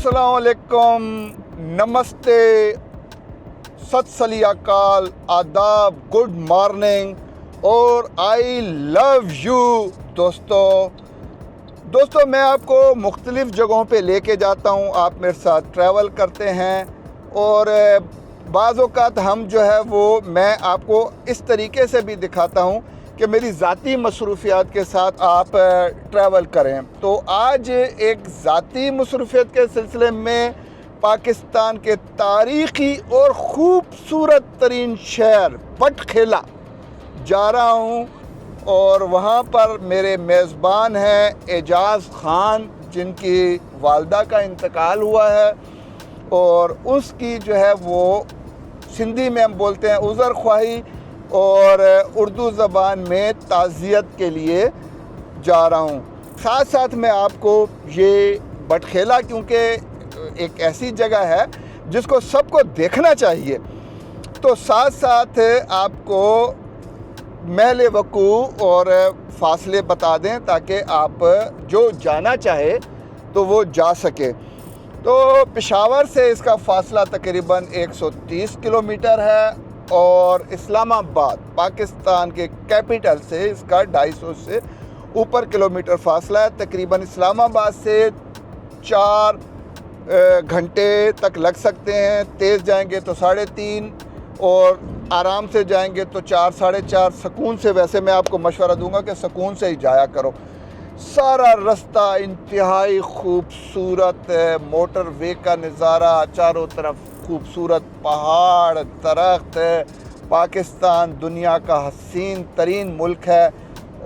अस्सलाम वालेकुम, नमस्ते, सत श्री अकाल, आदाब, गुड मॉर्निंग और आई लव यू। दोस्तों मैं आपको मुख्तलिफ़ जगहों पे लेके जाता हूँ, आप मेरे साथ ट्रैवल करते हैं और बाज़ औक़ात हम जो है वो मैं आपको इस तरीके से भी दिखाता हूँ कि मेरी ज़ाती मसरूफ़ियात के साथ आप ट्रैवल करें। तो आज एक ज़ाती मसरूफ़ियत के सिलसिले में पाकिस्तान के तारीख़ी और ख़ूबसूरत तरीन शहर बटखेला जा रहा हूँ और वहाँ पर मेरे मेज़बान हैं एजाज़ ख़ान, जिनकी वालदा का इंतकाल हुआ है और उसकी जो है वो सिंधी में हम बोलते हैं उज़र ख्वाही और उर्दू ज़बान में ताज़ियत के लिए जा रहा हूँ। साथ साथ मैं आपको ये बटखेला, क्योंकि एक ऐसी जगह है जिसको सबको देखना चाहिए, तो साथ साथ आपको महल वक़ूअ और फ़ासले बता दें ताकि आप जो जाना चाहे तो वो जा सके। तो पेशावर से इसका फ़ासला तकरीबन 130 किलोमीटर है और इस्लामाबाद पाकिस्तान के कैपिटल से इसका 250 से ऊपर किलोमीटर फ़ासला है। तकरीबन इस्लामाबाद से 4 घंटे तक लग सकते हैं, तेज़ जाएंगे तो 3.5 और आराम से जाएंगे तो 4 साढ़े 4 सुकून से। वैसे मैं आपको मशवरा दूंगा कि सुकून से ही जाया करो। सारा रास्ता इंतहाई खूबसूरत है, मोटर वे का नज़ारा, चारों तरफ खूबसूरत पहाड़ दरख्त है। पाकिस्तान दुनिया का हसीन तरीन मुल्क है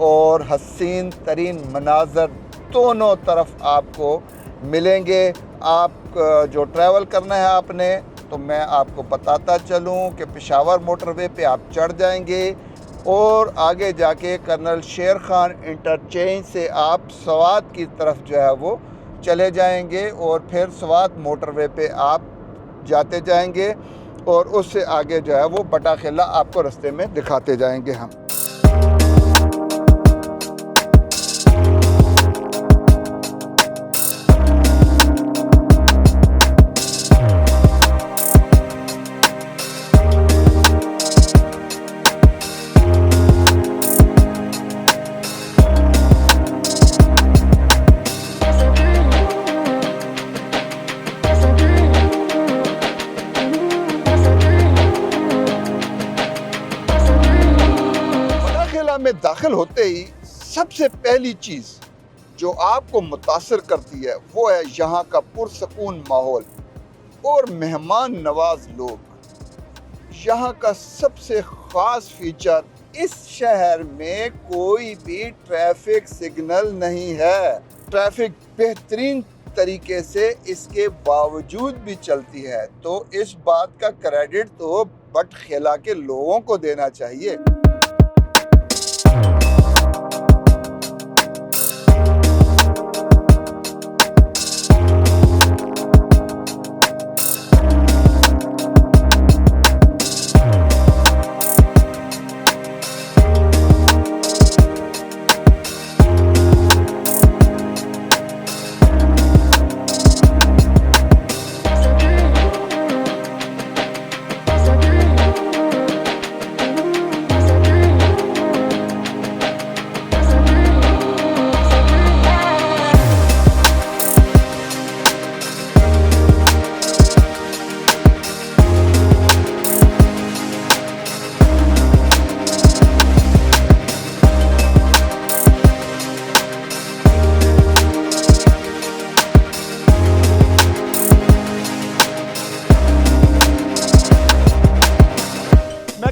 और हसीन तरीन मनाज़र दोनों तरफ आपको मिलेंगे। आप जो ट्रैवल करना है आपने, तो मैं आपको बताता चलूँ कि पेशावर मोटरवे पे आप चढ़ जाएंगे और आगे जाके कर्नल शेर खान इंटरचेंज से आप स्वात की तरफ जो है वो चले जाएंगे और फिर स्वात मोटरवे पे आप जाते जाएंगे और उससे आगे जो है वो बटखेला आपको रास्ते में दिखाते जाएंगे हम। में दाखिल होते ही सबसे पहली चीज़ जो आपको मुतासिर करती है वो है यहाँ का पुरसकून माहौल और मेहमान नवाज लोग। यहाँ का सबसे ख़ास फीचर, इस शहर में कोई भी ट्रैफिक सिग्नल नहीं है। ट्रैफिक बेहतरीन तरीके से इसके बावजूद भी चलती है, तो इस बात का क्रेडिट तो बटखेला के लोगों को देना चाहिए।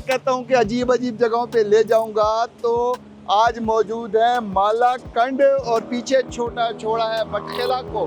कहता हूँ कि अजीब अजीब जगहों पे ले जाऊंगा, तो आज मौजूद है मालाकंड और पीछे छोटा छोड़ा है बटखेला को,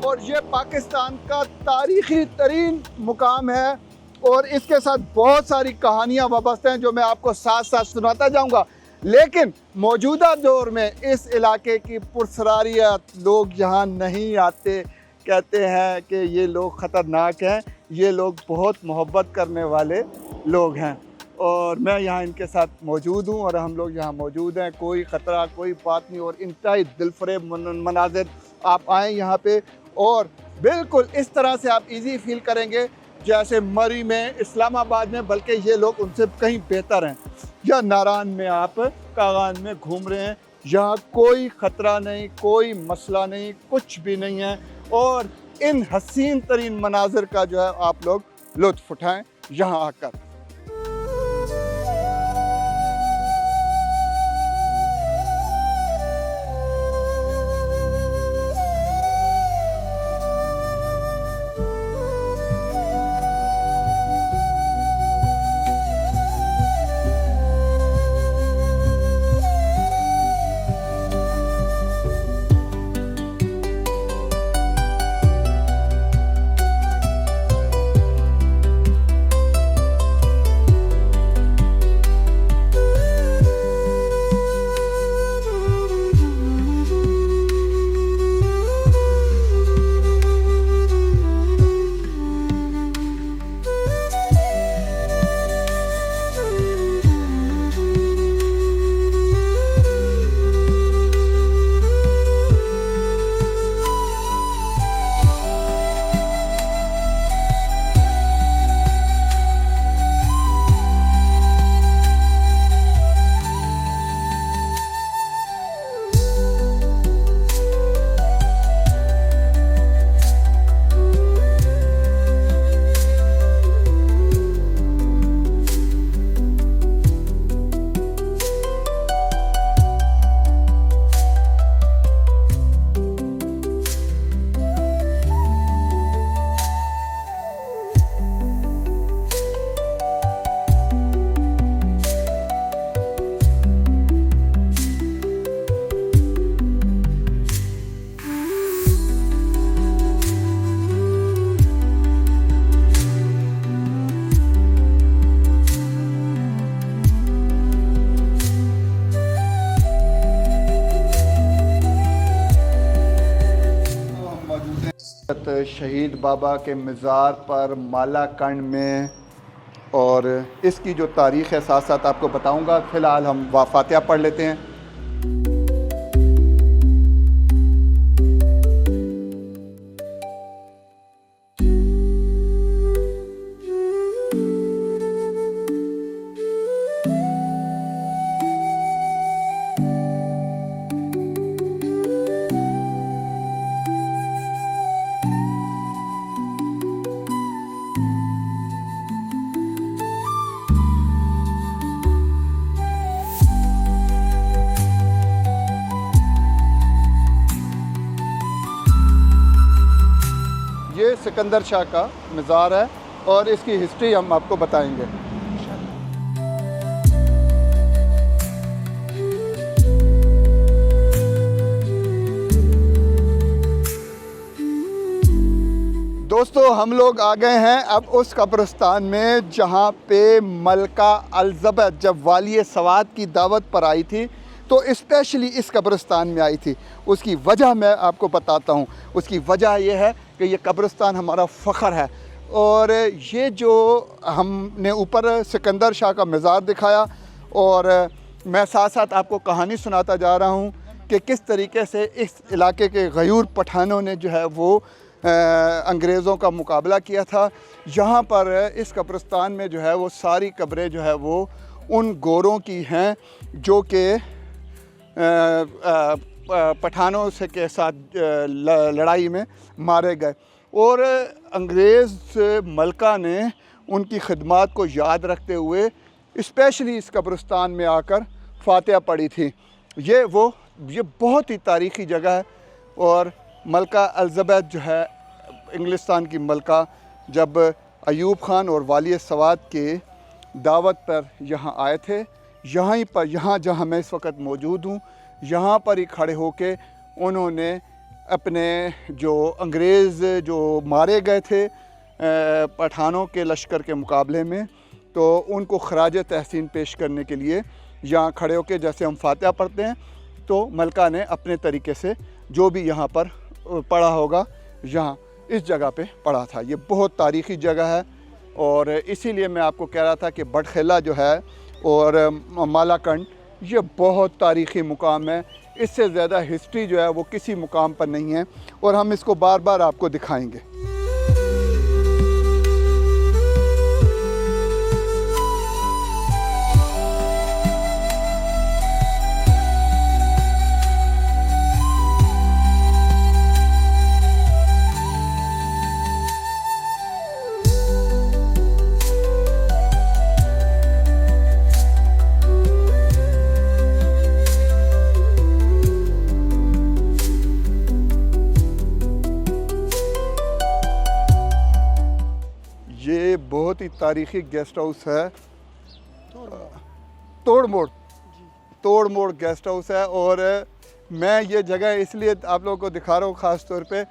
और ये पाकिस्तान का तारीख़ी तरीन मुकाम है और इसके साथ बहुत सारी कहानियाँ वाबस्ता हैं जो मैं आपको साथ साथ सुनाता जाऊंगा। लेकिन मौजूदा दौर में इस इलाके की पुरसरारियत, लोग यहाँ नहीं आते, कहते हैं कि ये लोग ख़तरनाक हैं, ये लोग बहुत मोहब्बत करने वाले लोग हैं और मैं यहाँ इनके साथ मौजूद हूँ और हम लोग यहाँ मौजूद हैं। कोई ख़तरा, कोई बात नहीं और इंतहाई दिलफरेब मनाज़िर। आप आएँ यहाँ पे और बिल्कुल इस तरह से आप इजी फील करेंगे जैसे मरी में, इस्लामाबाद में, बल्कि ये लोग उनसे कहीं बेहतर हैं। या नारान में आप कागान में घूम रहे हैं, यहाँ कोई ख़तरा नहीं, कोई मसला नहीं, कुछ भी नहीं है। और इन हसीन तरीन मनाजिर का जो है आप लोग लुत्फ़ उठाएँ यहाँ आकर। शहीद बाबा के मज़ार पर मालाकंड में, और इसकी जो तारीख़ है साथ साथ आपको बताऊंगा। फ़िलहाल हम फातिहा पढ़ लेते हैं। ये सिकंदर शाह का मज़ार है और इसकी हिस्ट्री हम आपको बताएंगे। दोस्तों हम लोग आ गए हैं अब उस कब्रिस्तान में जहाँ पे मलका एलिज़ाबेथ जब वाली सवात की दावत पर आई थी तो स्पेशली इस कब्रिस्तान में आई थी। उसकी वजह मैं आपको बताता हूँ। उसकी वजह यह है कि ये कब्रिस्तान हमारा फ़ख्र है। और ये जो हमने ऊपर सिकंदर शाह का मज़ार दिखाया, और मैं साथ साथ आपको कहानी सुनाता जा रहा हूँ कि किस तरीके से इस इलाके के गयूर पठानों ने जो है वो अंग्रेज़ों का मुकाबला किया था। यहाँ पर इस कब्रिस्तान में जो है वो सारी कब्रें जो है वो उन गोरों की हैं जो कि पठानों से के साथ लड़ाई में मारे गए। और अंग्रेज़ मलका ने उनकी खिदमत को याद रखते हुए स्पेशली इस कब्रिस्तान में आकर फातिहा पढ़ी थी। ये बहुत ही तारीख़ी जगह है। और मलका एलिज़ाबेथ जो है इंग्लिस्तान की मलका, जब अयूब ख़ान और वाली सवात के दावत पर यहाँ आए थे, यहाँ जहाँ मैं इस वक्त मौजूद हूँ, यहाँ पर ही खड़े होके उन्होंने अपने जो अंग्रेज़ जो मारे गए थे पठानों के लश्कर के मुकाबले में, तो उनको खराज तहसीन पेश करने के लिए यहाँ खड़े होके जैसे हम फातिहा पढ़ते हैं, तो मलका ने अपने तरीके से जो भी यहाँ पर पढ़ा होगा यहाँ इस जगह पे पढ़ा था। ये बहुत तारीख़ी जगह है और इसीलिए मैं आपको कह रहा था कि बटखेला जो है और मालाकंड ये बहुत तारीख़ी मुकाम है। इससे ज़्यादा हिस्ट्री जो है वो किसी मुकाम पर नहीं है, और हम इसको बार बार आपको दिखाएंगे। ये बहुत ही तारीख़ी गेस्ट हाउस है, तोड़ मोड़ गेस्ट हाउस है। और मैं ये जगह इसलिए आप लोगों को दिखा रहा हूँ ख़ास तौर पे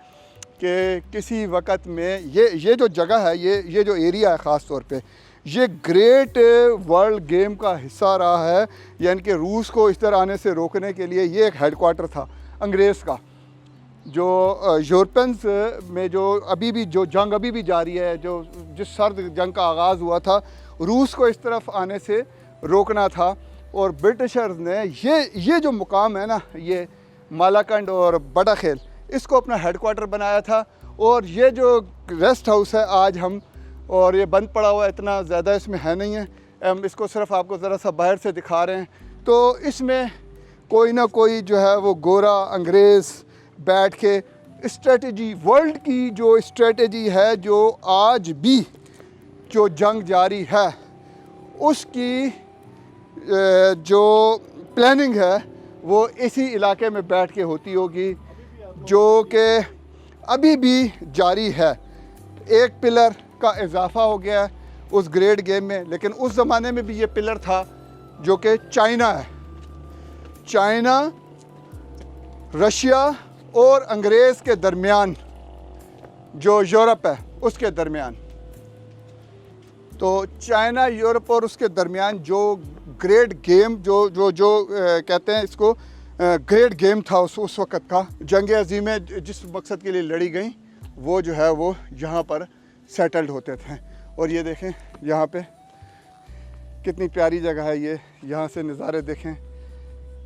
कि किसी वक्त में ये जो जगह है, ये जो एरिया है ख़ास तौर पे, ये ग्रेट वर्ल्ड गेम का हिस्सा रहा है। यानी कि रूस को इस तरह आने से रोकने के लिए ये एक हेडक्वार्टर था अंग्रेज़ का, जो यूरोपियंस में जो अभी भी जारी है, जो जिस सर्द जंग का आगाज़ हुआ था, रूस को इस तरफ आने से रोकना था। और ब्रिटिशर्स ने ये जो मुकाम है ना, ये मालाकंड और बड़ा खेल, इसको अपना हेडक्वार्टर बनाया था। और ये जो रेस्ट हाउस है आज हम, और ये बंद पड़ा हुआ है, इतना ज़्यादा इसमें है नहीं है, हम इसको सिर्फ आपको ज़रा सा बाहर से दिखा रहे हैं। तो इसमें कोई ना कोई जो है वो गोरा अंग्रेज़ बैठ के स्ट्रेटजी, वर्ल्ड की जो स्ट्रेटजी है, जो आज भी जो जंग जारी है उसकी जो प्लानिंग है वो इसी इलाके में बैठ के होती होगी, जो कि अभी भी जारी है। एक पिलर का इजाफा हो गया है उस ग्रेट गेम में, लेकिन उस ज़माने में भी ये पिलर था जो कि चाइना है। चाइना, रशिया और अंग्रेज़ के दरमियान, जो यूरोप है उसके दरमियान, तो चाइना, यूरोप और उसके दरमियान जो ग्रेट गेम जो कहते हैं इसको ग्रेट गेम था उस वक़्त का, जंग अज़ीमें जिस मकसद के लिए लड़ी गई, वो जो है वो यहाँ पर सेटल्ड होते थे। और ये देखें यहाँ पे कितनी प्यारी जगह है ये, यहाँ से नज़ारे देखें,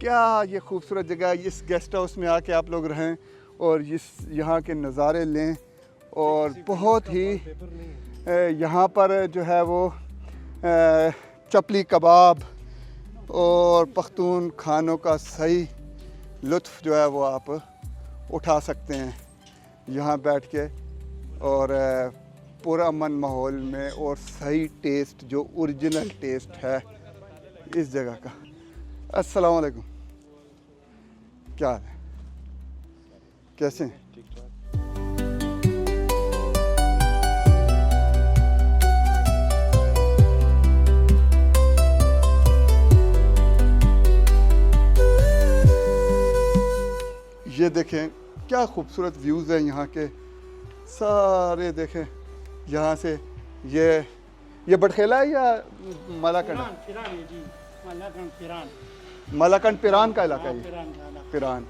क्या ये खूबसूरत जगह है। इस गेस्ट हाउस में आके आप लोग रहें और यहाँ के नज़ारे लें, और बहुत ही यहाँ पर जो है वो चपली कबाब और पख्तून खानों का सही लुत्फ़ जो है वो आप उठा सकते हैं यहाँ बैठ के, और पुरअमन माहौल में, और सही टेस्ट, जो ओरिजिनल टेस्ट है इस जगह का। अस्सलाम वालेकुम, क्या हाल है, कैसे हैं? ये देखें क्या खूबसूरत व्यूज़ हैं यहाँ के सारे। देखें यहाँ से ये बटखेला है या मालाकंड? मालाकंड पिरान का इलाका है ये, पिरान।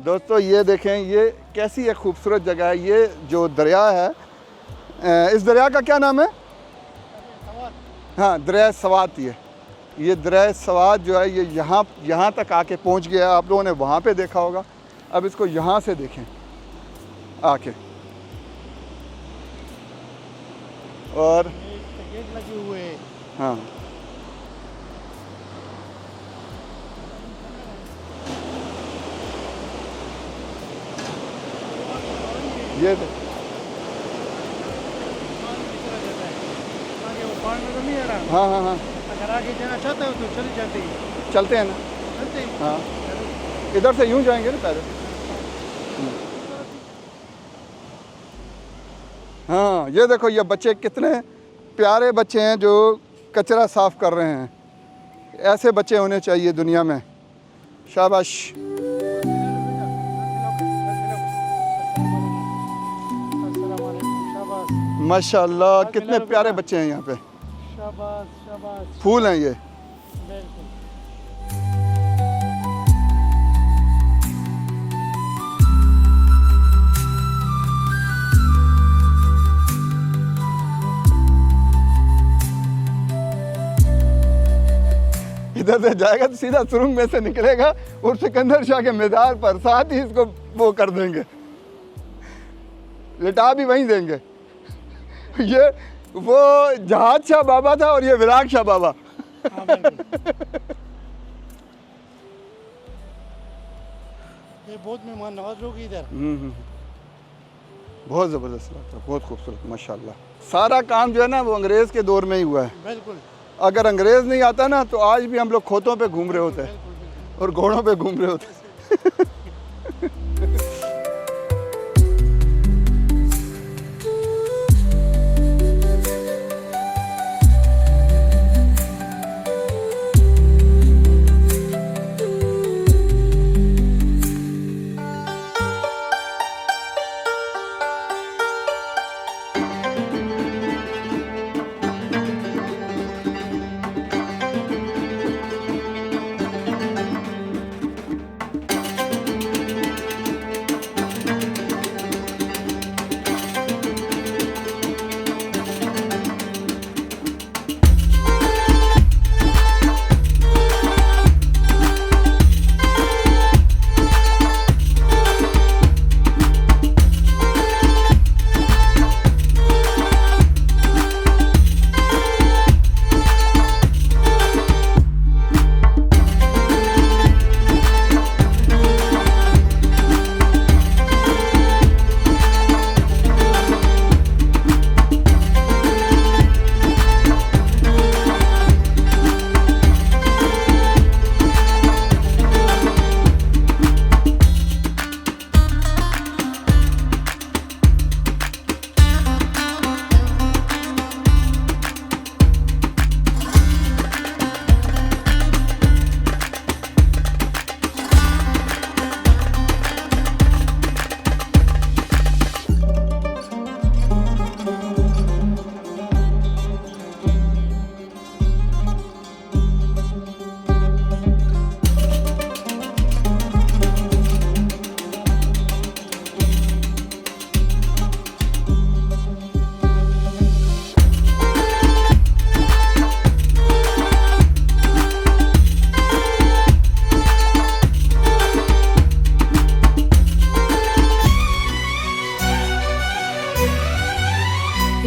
दोस्तों ये देखें, ये कैसी एक खूबसूरत जगह है। ये जो दरिया है, इस दरिया का क्या नाम है? हाँ, दरिया सवात। ये दरिया सवात जो है ये यहाँ तक आके पहुँच गया। आप लोगों ने वहाँ पे देखा होगा, अब इसको यहाँ से देखें आके। और लगे हुए, हाँ, ये हाँ हाँ हाँ, अगर आगे जाना चाहते हो तो चले जाते हैं, चलते हैं ना, चलते हैं। हाँ, इधर से यूं जाएंगे ना पैदल। हाँ, ये देखो, ये बच्चे कितने प्यारे बच्चे हैं जो कचरा साफ कर रहे हैं। ऐसे बच्चे होने चाहिए दुनिया में। शाबाश। माशाल्लाह कितने प्यारे बच्चे हैं यहाँ पे। शाबाश शाबाश। फूल हैं ये। बिल्कुल। इधर से जाएगा तो सीधा सुरंग में से निकलेगा और सिकंदर शाह के मज़ार पर, साथ ही इसको वो कर देंगे, लिटा भी वहीं देंगे। ये वो जहाज शाह बाबा था और ये विराग शाह बाबा। हाँ, बिल्कुल। ये बहुत मेहमान नवाज लोग इधर। बहुत ज़बरदस्त लगता है, बहुत खूबसूरत माशाल्लाह। सारा काम जो है ना वो अंग्रेज़ के दौर में ही हुआ है। बिल्कुल। अगर अंग्रेज़ नहीं आता ना तो आज भी हम लोग खोतों पे घूम रहे होते और घोड़ों पे घूम रहे होते।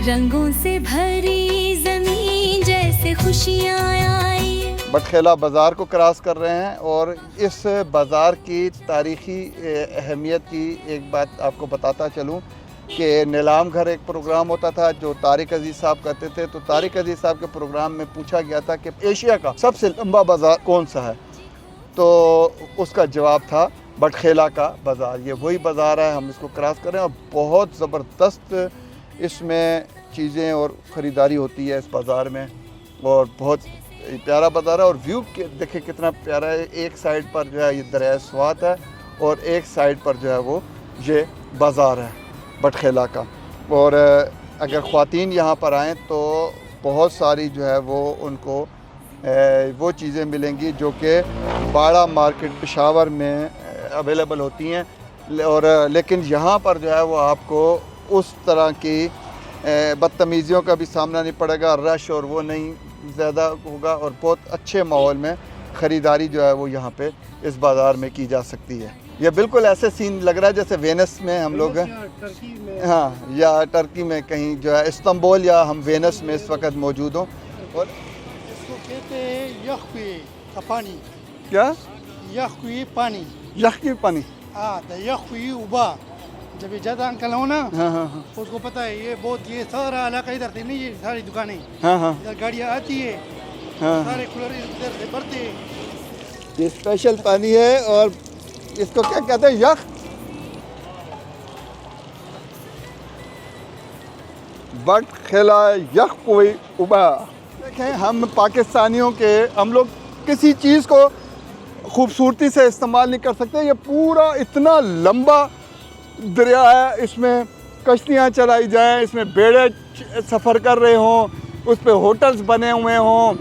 रंगों से भरी जमीन जैसे खुशियाँ आई। बटखेला बाज़ार को क्रॉस कर रहे हैं और इस बाज़ार की तारीख़ी अहमियत की एक बात आपको बताता चलूँ कि नीलाम घर एक प्रोग्राम होता था जो तारिक अजीज़ साहब करते थे। तो तारिक अजीज़ साहब के प्रोग्राम में पूछा गया था कि एशिया का सबसे लंबा बाज़ार कौन सा है, तो उसका जवाब था बटखेला का बाज़ार। ये वही बाज़ार है, हम इसको क्रॉस कर रहे हैं और बहुत ज़बरदस्त इसमें चीज़ें और ख़रीदारी होती है इस बाज़ार में और बहुत प्यारा बाज़ार है। और व्यू देखें कितना प्यारा है। एक साइड पर जो है ये दरिया स्वात है और एक साइड पर जो है वो ये बाज़ार है बटखेला का। और अगर ख़वातीन यहाँ पर आएँ तो बहुत सारी जो है वो उनको वो चीज़ें मिलेंगी जो कि बाड़ा मार्केट पेशावर में अवेलेबल होती हैं। और लेकिन यहाँ पर जो है वो आपको उस तरह की बदतमीज़ियों का भी सामना नहीं पड़ेगा, रश और वो नहीं ज़्यादा होगा और बहुत अच्छे माहौल में ख़रीदारी जो है वो यहाँ पे इस बाज़ार में की जा सकती है। ये बिल्कुल ऐसे सीन लग रहा है जैसे वेनस में हम लोग हैं, हाँ, या टर्की में कहीं जो है इस्तांबुल या हम वेनस में इस वक्त मौजूद हों। और इसको कहते हैं यखवी का पानी। क्या? यखवी पानी। यखवी पानी। हाँ, यखवी उबा। जब ये ज़्यादा अंकल हो ना, हाँ हाँ हाँ, उसको पता है ये बहुत, ये सारा इलाका इधर से नहीं, ये सारी दुकानें हाँ हाँ इधर गाड़ियाँ आती है, हाँ, सारे कूलर इधर से भरते हैं। ये स्पेशल पानी है और इसको क्या कहते हैं? यख बटखेला यखवी उबा। देखें हम पाकिस्तानियों के, हम लोग किसी चीज़ को खूबसूरती से इस्तेमाल नहीं कर सकते। ये पूरा इतना लंबा दरिया है, इसमें कश्तियाँ चलाई जाएं, इसमें बेड़े सफ़र कर रहे हों, उस पे होटल्स बने हुए हों,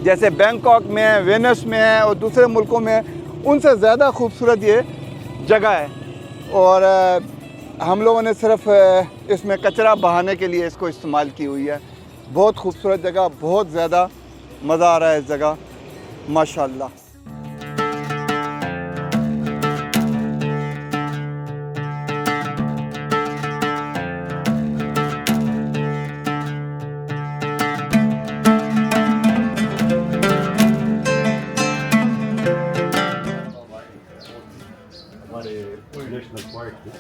जैसे बैंकॉक में है, वेनिस में है और दूसरे मुल्कों में है, उनसे ज़्यादा खूबसूरत ये जगह है। और हम लोगों ने सिर्फ इसमें कचरा बहाने के लिए इसको इस्तेमाल की हुई है। बहुत खूबसूरत जगह, बहुत ज़्यादा मज़ा आ रहा है इस जगह, माशाल्लाह। हमारे नेशनल पार्क में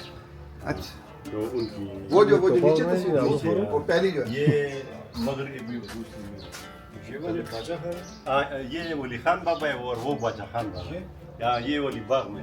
अच्छा, तो उनकी वो जो नीचे तस्वीर, वो पहली जो है। ये मगरबी ये वली खान बाबा है और वो बादशाह खान बाबा है। या ये वली बाग में